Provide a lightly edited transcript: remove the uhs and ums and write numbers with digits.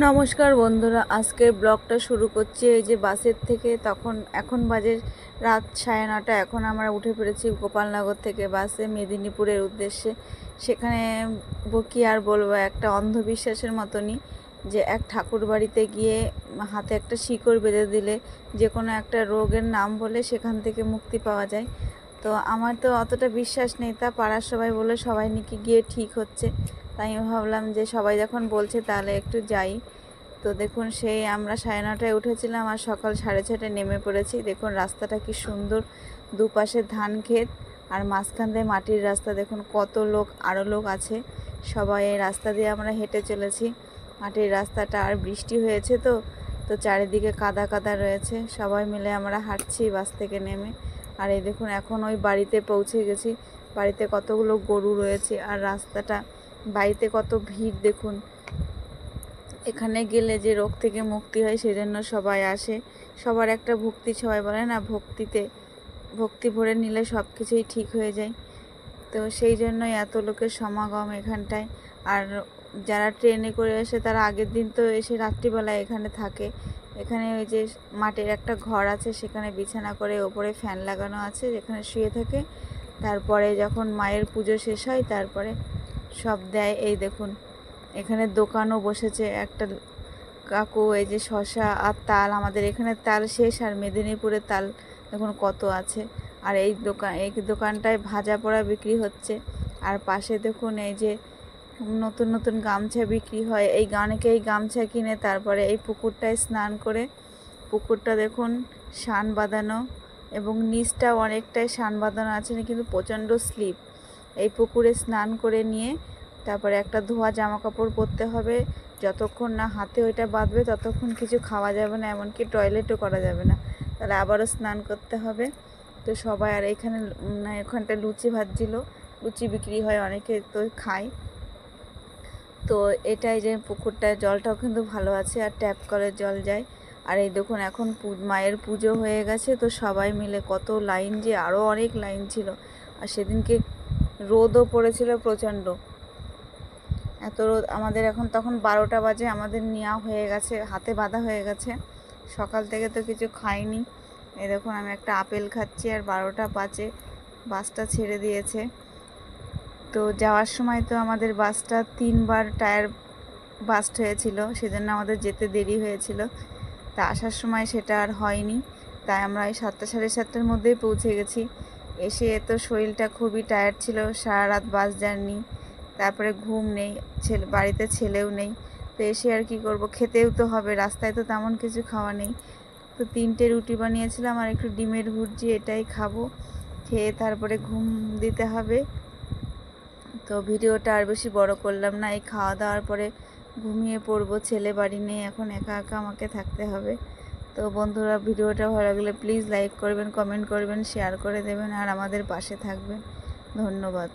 নমস্কার বন্ধুরা, আজকের ব্লগটা শুরু করছি এই যে বাসের থেকে। এখন বাজে রাত 9:30। এখন আমরা উঠে পড়েছি গোপালনগর থেকে বাসে মেদিনীপুরের উদ্দেশ্যে। সেখানে কি আর বলবো, একটা অন্ধবিশ্বাসের মতনই যে এক ঠাকুর বাড়িতে গিয়ে হাতে একটা শিকড় বেঁধে দিলে যে কোনো একটা রোগের নাম বলে সেখান থেকে মুক্তি পাওয়া যায়। তো আমার তো অতটা বিশ্বাস নেই, তা পাড়ার সবাই বলে সবাই নাকি গিয়ে ঠিক হচ্ছে। তাই আমি ভাবলাম যে সবাই যখন বলছে তাহলে একটু যাই। তো দেখুন, সেই আমরা 9:30টায় উঠেছিলাম আর সকাল 6:30টায় নেমে পড়েছি। দেখুন রাস্তাটা কি সুন্দর, দুপাশে ধান ক্ষেত আর মাঝখান দিয়ে মাটির রাস্তা। দেখুন কত লোক, আরও লোক আছে। সবাই এই রাস্তা দিয়ে আমরা হেঁটে চলেছি, মাটির রাস্তাটা। আর বৃষ্টি হয়েছে তো তো চারিদিকে কাদা কাদা রয়েছে। সবাই মিলে আমরা হাঁটছি বাস থেকে নেমে। আর এই দেখুন এখন ওই বাড়িতে পৌঁছে গেছি। বাড়িতে কতগুলো গরু রয়েছে আর রাস্তাটা, বাড়িতে কত ভিড় দেখুন। এখানে গেলে যে রোগ থেকে মুক্তি হয় সেজন্য সবাই আসে। সবার একটা ভক্তি, সবাই বলে না, ভক্তি ভরে নিলে সব কিছুই ঠিক হয়ে যায়। তো সেই জন্যই এত লোকের সমাগম এখানটায়। আর যারা ট্রেনে করে আসে তারা আগের দিন তো এসে রাত্রিবেলায় এখানে থাকে। এখানে ওই যে মাটির একটা ঘর আছে, সেখানে বিছানা করে ওপরে ফ্যান লাগানো আছে, যেখানে শুয়ে থাকে। তারপরে যখন মায়ের পুজো শেষ হয় তারপরে সব দেয়। এই দেখুন এখানে দোকানও বসেছে একটা কাকু। এই যে শশা আর তাল, আমাদের এখানে তাল শেষ আর মেদিনীপুরের তাল দেখুন কত আছে। আর এই দোকানটায় ভাজা পোড়া বিক্রি হচ্ছে। আর পাশে দেখুন এই যে নতুন নতুন গামছা বিক্রি হয়। অনেকেই গামছা কিনে তারপরে এই পুকুরটায় স্নান করে। পুকুরটা দেখুন শান বাঁধানো এবং নিচটাও অনেকটাই শান বাঁধানো আছে, কিন্তু প্রচণ্ড স্লিপ। এই পুকুরে স্নান করে নিয়ে তারপরে একটা ধোয়া জামা কাপড় পরতে হবে। যতক্ষণ না হাতে ওইটা বাঁধবে ততক্ষণ কিছু খাওয়া যাবে না, এমনকি টয়লেটও করা যাবে না। তাহলে আবারও স্নান করতে হবে। তো সবাই, আর এখানটা লুচি ভাজছিল, লুচি বিক্রি হয়, অনেকে তো খায়। তো এটাই যে পুকুরটায় জলটাও কিন্তু ভালো আছে আর ট্যাপ কলের জল যায়। আর এই দেখুন এখন মায়ের পুজো হয়ে গেছে, তো সবাই মিলে কত লাইন, যে আরও অনেক লাইন ছিল। আর সেদিনকে রোদও পড়েছিল প্রচণ্ড, এত রোদ। আমাদের এখন তখন 12টা বাজে, আমাদের নেওয়া হয়ে গেছে, হাতে বাঁধা হয়ে গেছে। সকাল থেকে তো কিছু খাইনি। এই দেখুন আমি একটা আপেল খাচ্ছি। আর 12টা বাজে, বাসটা ছেড়ে দিয়েছে। তো যাওয়ার সময় তো আমাদের বাসটা 3বার টায়ার বাস্ট হয়েছিল, সেজন্য আমাদের যেতে দেরি হয়েছিল। তা আসার সময় সেটা আর হয়নি। তাই আমরা এই 7টা সাড়ে 7টার মধ্যেই পৌঁছে গেছি। এসে তো শরীরটা খুবই টায়ার্ড ছিল, সারা রাত বাস জার্নি, তারপরে ঘুম নেই, বাড়িতে ছেলেও নেই। তো এসে আর কি করব, খেতেও তো হবে, রাস্তায় তো তেমন কিছু খাওয়া নেই। তো 3টে রুটি বানিয়েছিলাম আর একটু ডিমের ভুর্জি, এটাই খাবো। খেয়ে তারপরে ঘুম দিতে হবে। তো ভিডিওটা আর বেশি বড় করলাম না। এই খাওয়া দাওয়ার পরে ঘুমিয়ে পড়বো, ছেলে বাড়ি নেই, এখন একা একা আমাকে থাকতে হবে। তো বন্ধুরা, ভিডিওটা ভালো লাগলে প্লিজ লাইক করবেন, কমেন্ট করবেন, শেয়ার করে দেবেন আর আমাদের পাশে থাকবেন। ধন্যবাদ।